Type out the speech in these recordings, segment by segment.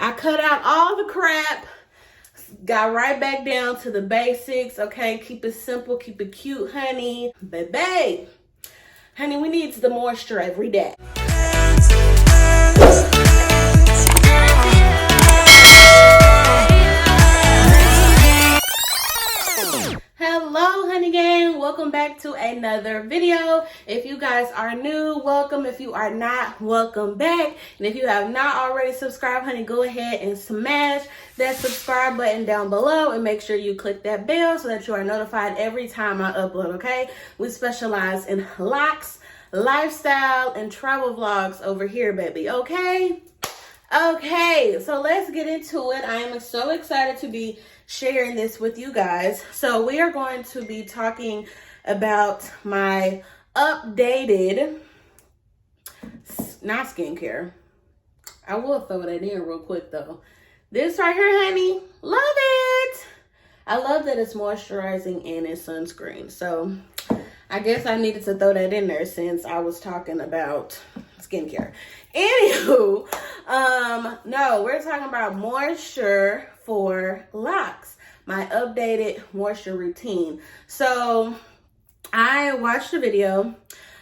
I cut out all the crap, got right back down to the basics, okay? Keep it simple, keep it cute, honey. Baby, honey, we need the moisture every day. Hello, honey gang. Welcome back to another video. If you guys are new, welcome. If you are not, welcome back. And if you have not already subscribed, honey, go ahead and smash that subscribe button down below and make sure you click that bell so that you are notified every time I upload, okay? We specialize in locs, lifestyle, and travel vlogs over here, baby, okay? Okay, so let's get into it. I am so excited to be sharing this with you guys. So we are going to be talking about my updated, not skincare. I will throw that in real quick though. This right here, honey, love it. I love that it's moisturizing and it's sunscreen. So I guess I needed to throw that in there since I was talking about skincare. Anywho, no, we're talking about moisture for locks, my updated moisture routine. So I watched a video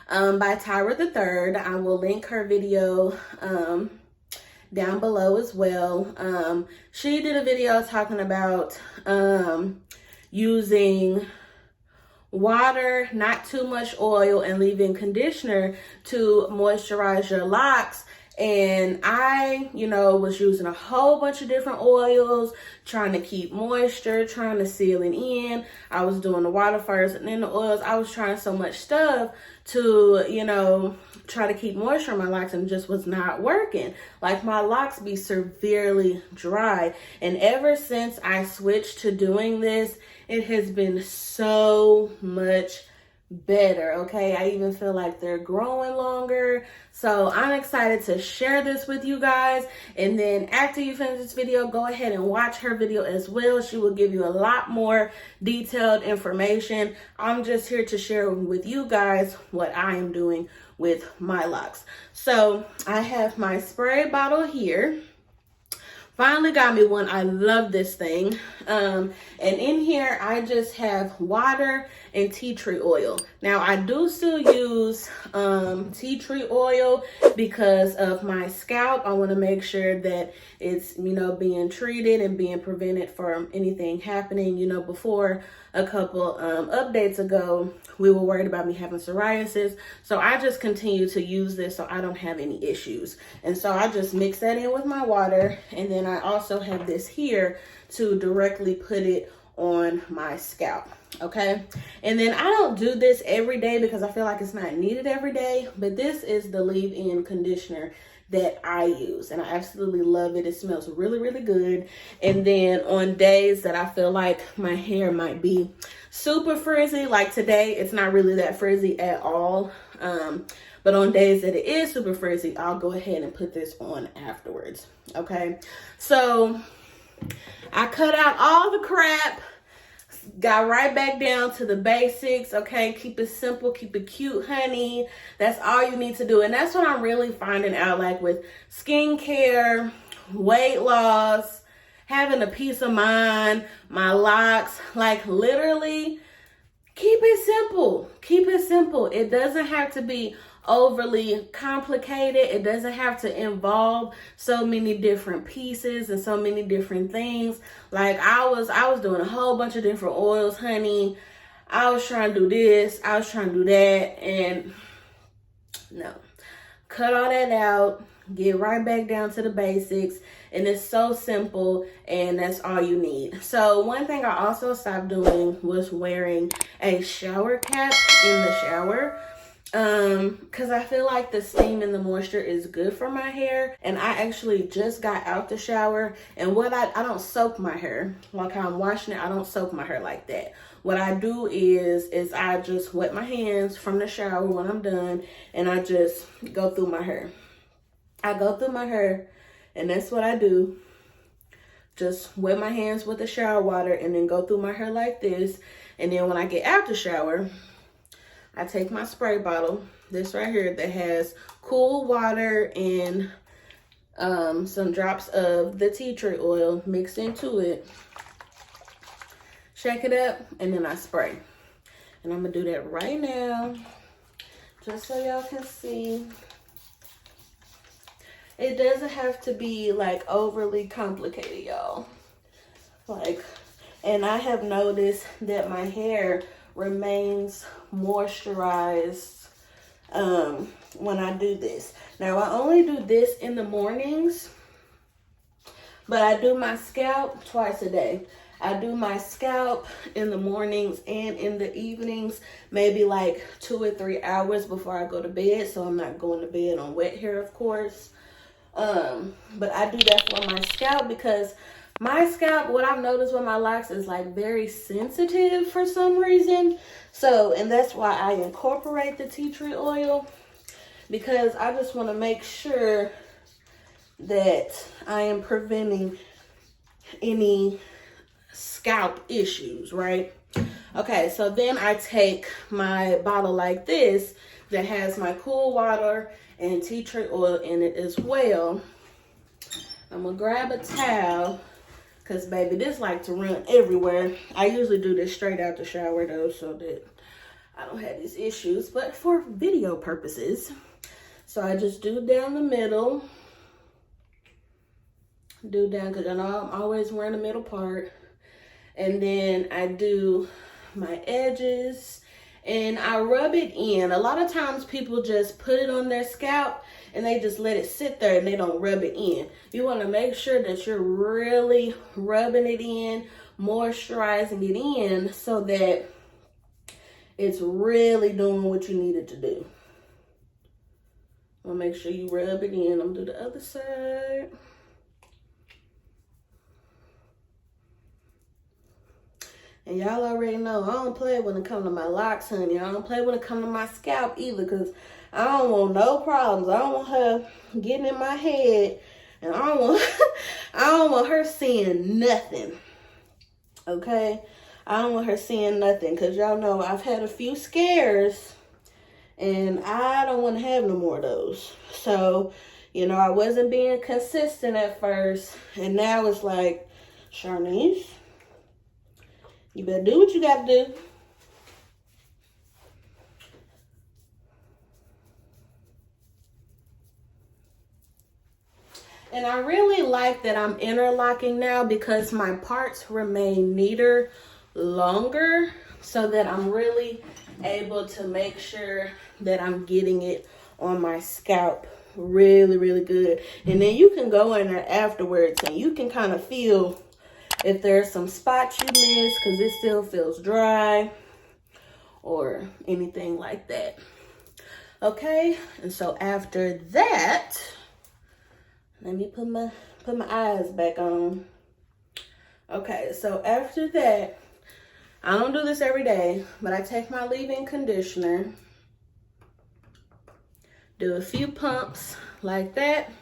by TYRA the Third. I will link her video down below as well. She did a video talking about using water, not too much oil, and leave-in conditioner to moisturize your locks. And I, was using a whole bunch of different oils, trying to keep moisture, trying to seal it in. I was doing the water first and then the oils. I was trying so much stuff to, try to keep moisture in my locks, and just was not working. Like, my locks be severely dry. And ever since I switched to doing this, it has been so much better, okay? I even feel like they're growing longer. So I'm excited to share this with you guys. And then after you finish this video, go ahead and watch her video as well. She will give you a lot more detailed information. I'm just here to share with you guys what I am doing with my locks. So I have my spray bottle here. Finally got me one. I love this thing. And in here, I just have water and tea tree oil. Now, I do still use tea tree oil because of my scalp. I want to make sure that it's, being treated and being prevented from anything happening. Before a couple updates ago, we were worried about me having psoriasis. So I just continue to use this so I don't have any issues. And so I just mix that in with my water. And then I also have this here to directly put it on my scalp. Okay. And then I don't do this every day because I feel like it's not needed every day. But this is the leave-in conditioner that I use, and I absolutely love it. It smells really, really good. And then on days that I feel like my hair might be super frizzy, like today, it's not really that frizzy at all. But on days that it is super frizzy, I'll go ahead and put this on afterwards. Okay. So I cut out all the crap, got right back down to the basics, okay? Keep it simple, keep it cute, honey. That's all you need to do. And that's what I'm really finding out, like with skincare, weight loss, having a peace of mind, my locks, like literally keep it simple. Keep it simple. It doesn't have to be overly complicated. It doesn't have to involve so many different pieces and so many different things. Like I was doing a whole bunch of different oils, honey. I was trying to do this, I was trying to do that, and no. Cut all that out, get right back down to the basics, and it's so simple, and that's all you need. So one thing I also stopped doing was wearing a shower cap in the shower. Because I feel like the steam and the moisture is good for my hair. And I actually just got out the shower, and I don't soak my hair. Like how I'm washing it, I don't soak my hair like that. What I do is I just wet my hands from the shower when I'm done, and I just go through my hair. I go through my hair, and that's what I do. Just wet my hands with the shower water and then go through my hair like this. And then when I get out the shower, I take my spray bottle, this right here, that has cool water and some drops of the tea tree oil mixed into it. Shake it up, and then I spray. And I'm gonna do that right now, just so y'all can see. It doesn't have to be like overly complicated, y'all. Like, and I have noticed that my hair remains moisturized when I do this. Now, I only do this in the mornings, but I do my scalp twice a day. I do my scalp in the mornings and in the evenings, maybe like 2 or 3 hours before I go to bed. So I'm not going to bed on wet hair, of course. But I do that for my scalp because my scalp, what I've noticed with my locks is like very sensitive for some reason. So, and that's why I incorporate the tea tree oil, because I just want to make sure that I am preventing any scalp issues, right? Okay, so then I take my bottle like this that has my cool water and tea tree oil in it as well. I'm gonna grab a towel, because baby, this like to run everywhere. I usually do this straight out the shower though, so that I don't have these issues, but for video purposes. So I just do down the middle. Do down, because I know I'm always wearing the middle part. And then I do my edges and I rub it in. A lot of times people just put it on their scalp and they just let it sit there and they don't rub it in. You want to make sure that you're really rubbing it in, moisturizing it in, so that it's really doing what you need it to do. I'll make sure you rub it in. I'm gonna do the other side. And y'all already know I don't play when it comes to my locks, honey. I don't play when it comes to my scalp either, because I don't want no problems. I don't want her getting in my head, and I don't want her seeing nothing. Okay? I don't want her seeing nothing, because y'all know I've had a few scares, and I don't want to have no more of those. So, you know, I wasn't being consistent at first, and now it's like, Sharnice, you better do what you got to do. And I really like that I'm interlocking now, because my parts remain neater longer, so that I'm really able to make sure that I'm getting it on my scalp really, really good. And then you can go in there afterwards and you can kind of feel if there's some spots you missed because it still feels dry or anything like that. Okay, and so after that, let me put my eyes back on. Okay, so after that, I don't do this every day, but I take my leave-in conditioner, do a few pumps like that,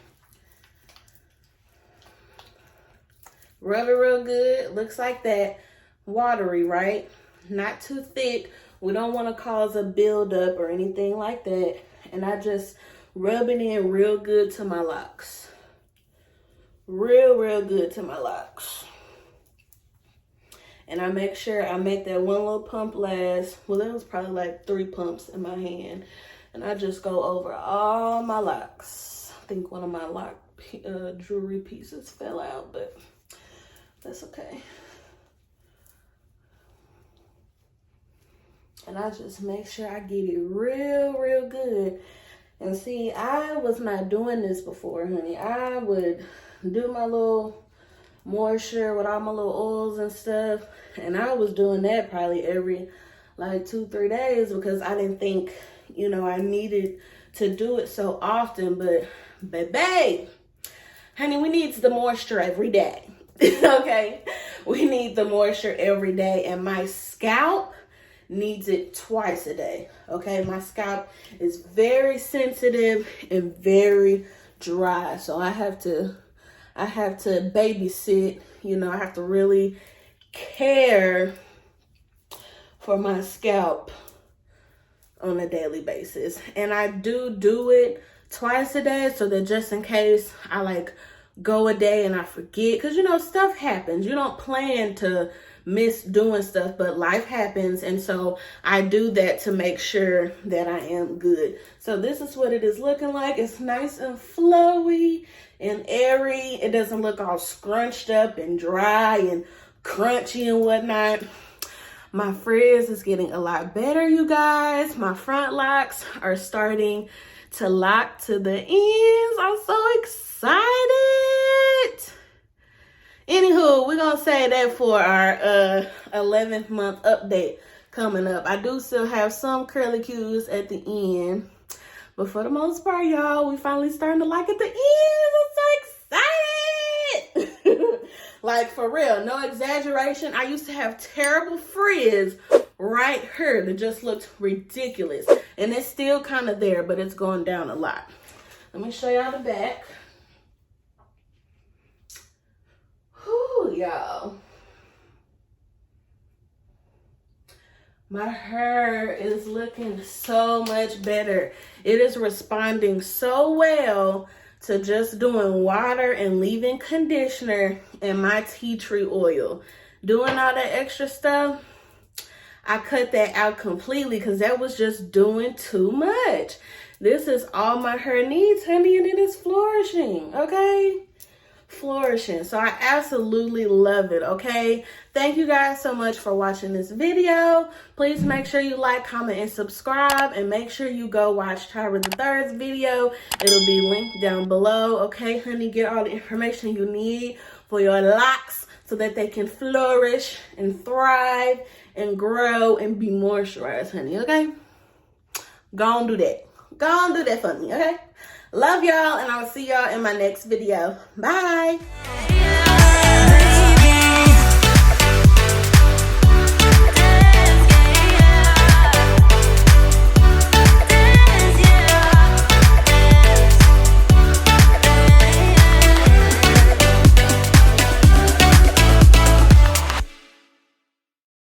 rub it real good, looks like that, watery, right? Not too thick. We don't want to cause a buildup or anything like that. And I just rub it in real good to my locks. Real good to my locks. And I make sure I make that one little pump last. Well, that was probably like 3 pumps in my hand. And I just go over all my locks. I think one of my lock jewelry pieces fell out, but that's okay. And I just make sure I get it real good. And see, I was not doing this before, honey. I would do my little moisture with all my little oils and stuff, and I was doing that probably every like 2-3 days, because I didn't think, you know, I needed to do it so often. But babe, honey, we need the moisture every day. Okay, we need the moisture every day, and my scalp needs it twice a day. Okay, my scalp is very sensitive and very dry, so I have to babysit, you know, I have to really care for my scalp on a daily basis. And I do it twice a day, so that just in case I like go a day and I forget, because you know, stuff happens. You don't plan to miss doing stuff, but life happens, and so I do that to make sure that I am good. So this is what it is looking like. It's nice and flowy and airy. It doesn't look all scrunched up and dry and crunchy and whatnot. My frizz is getting a lot better, you guys. My front locks are starting to lock to the ends. I'm so excited. Anywho, we're gonna say that for our 11th month update coming up. I do still have some curlicues at the end, but for the most part, y'all, we finally starting to like at the ends. I'm so excited. Like, for real, no exaggeration. I used to have terrible frizz right here that just looked ridiculous, and it's still kind of there, but it's going down a lot. Let me show y'all the back. Whew, y'all. My hair is looking so much better. It is responding so well to just doing water and leave-in conditioner and my tea tree oil. Doing all that extra stuff, I cut that out completely because that was just doing too much. This is all my hair needs, honey, and it is flourishing, okay? Flourishing. So I absolutely love it, okay? Thank you guys so much for watching this video. Please make sure you like, comment, and subscribe, and make sure you go watch TYRA the Third's video. It'll be linked down below, okay, honey? Get all the information you need for your locks so that they can flourish and thrive and grow and be moisturized, honey, okay? Go on do that. Go on do that for me, okay? Love y'all, and I'll see y'all in my next video. Bye.